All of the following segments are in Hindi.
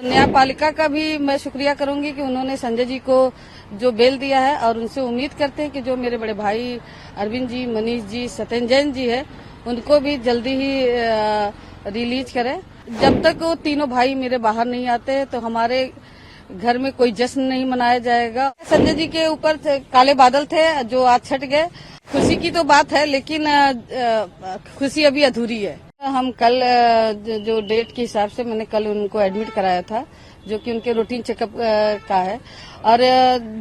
न्यायपालिका का भी मैं शुक्रिया करूंगी कि उन्होंने संजय जी को जो बेल दिया है, और उनसे उम्मीद करते हैं कि जो मेरे बड़े भाई अरविंद जी, मनीष जी, सत्येंद्र जैन जी है, उनको भी जल्दी ही रिलीज करें। जब तक वो तीनों भाई मेरे बाहर नहीं आते तो हमारे घर में कोई जश्न नहीं मनाया जाएगा। संजय जी के ऊपर काले बादल थे जो आज छट गए। खुशी की तो बात है, लेकिन खुशी अभी अधूरी है। हम कल जो डेट के हिसाब से मैंने कल उनको एडमिट कराया था, जो कि उनके रूटीन चेकअप का है, और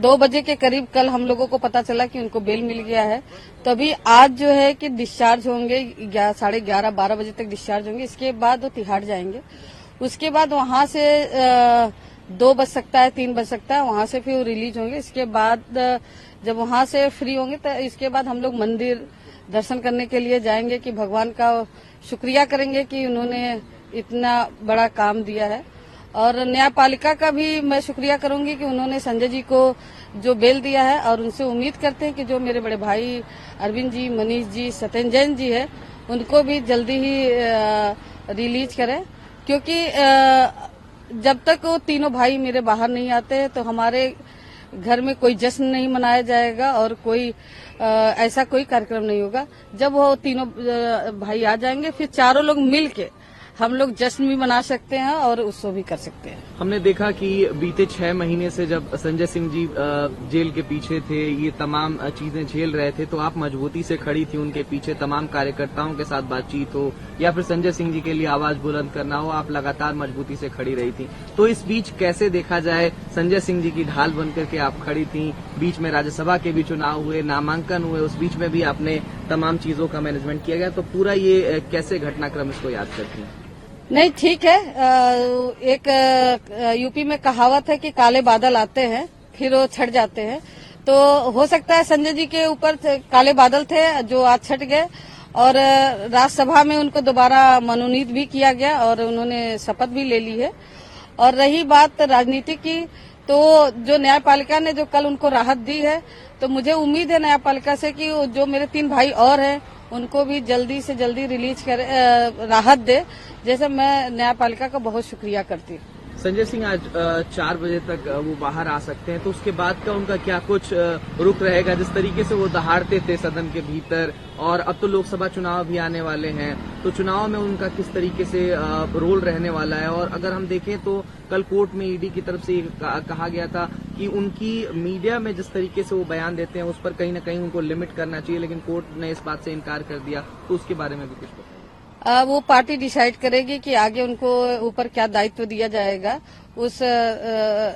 2 बजे के करीब कल हम लोगों को पता चला कि उनको बेल मिल गया है। तभी आज जो है कि डिस्चार्ज होंगे, 11:30-12 बजे तक डिस्चार्ज होंगे। इसके बाद वो तिहाड़ जाएंगे। उसके बाद वहां से 2 बज सकता है, 3 बज सकता है, वहां से फिर वो रिलीज होंगे। इसके बाद जब वहां से फ्री होंगे तो इसके बाद हम लोग मंदिर दर्शन करने के लिए जाएंगे, कि भगवान का शुक्रिया करेंगे कि उन्होंने इतना बड़ा काम दिया है। और न्यायपालिका का भी मैं शुक्रिया करूंगी कि उन्होंने संजय जी को जो बेल दिया है, और उनसे उम्मीद करते हैं कि जो मेरे बड़े भाई अरविंद जी, मनीष जी, सत्येंद्र जैन जी है, उनको भी जल्दी ही रिलीज करें। क्योंकि जब तक वो तीनों भाई मेरे बाहर नहीं आते तो हमारे घर में कोई जश्न नहीं मनाया जाएगा, और कोई ऐसा कोई कार्यक्रम नहीं होगा। जब वो तीनों भाई आ जाएंगे, फिर चारों लोग मिल के हम लोग जश्न भी मना सकते हैं और उत्सव भी कर सकते हैं। हमने देखा कि बीते 6 महीने से जब संजय सिंह जी जेल के पीछे थे, ये तमाम चीजें झेल रहे थे, तो आप मजबूती से खड़ी थी उनके पीछे। तमाम कार्यकर्ताओं के साथ बातचीत हो या फिर संजय सिंह जी के लिए आवाज बुलंद करना हो, आप लगातार मजबूती से खड़ी रही थी। तो इस बीच कैसे देखा जाए, संजय सिंह जी की ढाल बनकर के आप खड़ी थी। बीच में राज्यसभा के भी चुनाव हुए, नामांकन हुए, उस बीच में भी आपने तमाम चीजों का मैनेजमेंट किया गया। तो पूरा ये कैसे घटनाक्रम इसको याद करती हैं? नहीं, ठीक है। एक यूपी में कहावत है कि काले बादल आते हैं फिर वो छट जाते हैं। तो हो सकता है संजय जी के ऊपर काले बादल थे जो आज छट गए, और राज्यसभा में उनको दोबारा मनोनीत भी किया गया और उन्होंने शपथ भी ले ली है। और रही बात राजनीति की, तो जो न्यायपालिका ने जो कल उनको राहत दी है, तो मुझे उम्मीद है न्यायपालिका से कि जो मेरे 3 भाई और हैं उनको भी जल्दी से जल्दी रिलीज करे, राहत दे। जैसे मैं न्यायपालिका का बहुत शुक्रिया करती हूँ। संजय सिंह आज 4 बजे तक वो बाहर आ सकते हैं, तो उसके बाद का उनका क्या कुछ रुख रहेगा? जिस तरीके से वो दहाड़ते थे सदन के भीतर, और अब तो लोकसभा चुनाव भी आने वाले हैं, तो चुनाव में उनका किस तरीके से रोल रहने वाला है? और अगर हम देखें तो कल कोर्ट में ईडी की तरफ से कहा गया था कि उनकी मीडिया में जिस तरीके से वो बयान देते हैं उस पर कहीं न कहीं उनको लिमिट करना चाहिए, लेकिन कोर्ट ने इस बात से इनकार कर दिया। तो उसके बारे में भी कुछ बताइए। वो पार्टी डिसाइड करेगी कि आगे उनको ऊपर क्या दायित्व दिया जाएगा, उस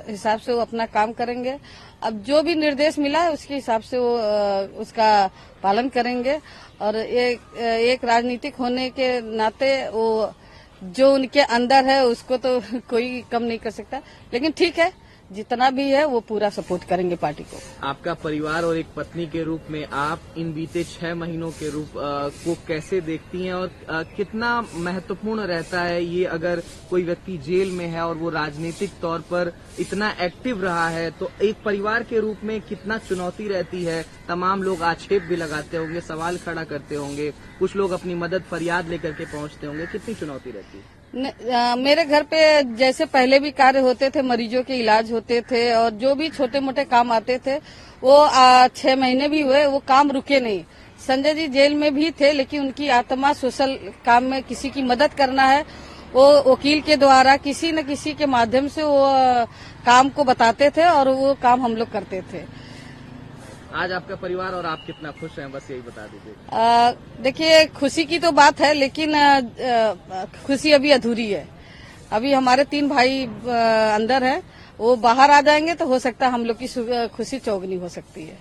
हिसाब से वो अपना काम करेंगे। अब जो भी निर्देश मिला है उसके हिसाब से वो उसका पालन करेंगे। और एक राजनीतिक होने के नाते वो जो उनके अंदर है उसको तो कोई कम नहीं कर सकता, लेकिन ठीक है, जितना भी है वो पूरा सपोर्ट करेंगे पार्टी को। आपका परिवार और एक पत्नी के रूप में आप इन बीते 6 महीनों के रूप को कैसे देखती हैं, और कितना महत्वपूर्ण रहता है ये, अगर कोई व्यक्ति जेल में है और वो राजनीतिक तौर पर इतना एक्टिव रहा है, तो एक परिवार के रूप में कितना चुनौती रहती है? तमाम लोग आक्षेप भी लगाते होंगे, सवाल खड़ा करते होंगे, कुछ लोग अपनी मदद फरियाद लेकर के पहुंचते होंगे, कितनी चुनौती रहती है? मेरे घर पे जैसे पहले भी कार्य होते थे, मरीजों के इलाज होते थे और जो भी छोटे मोटे काम आते थे, वो 6 महीने भी हुए, वो काम रुके नहीं। संजय जी जेल में भी थे, लेकिन उनकी आत्मा सोशल काम में किसी की मदद करना है, वो वकील के द्वारा किसी न किसी के माध्यम से वो काम को बताते थे और वो काम हम लोग करते थे। आज आपका परिवार और आप कितना खुश हैं, बस यही बता दीजिए। देखिए, खुशी की तो बात है, लेकिन खुशी अभी अधूरी है। अभी हमारे 3 भाई अंदर हैं, वो बाहर आ जाएंगे तो हो सकता है हम लोग की खुशी चौगुनी हो सकती है।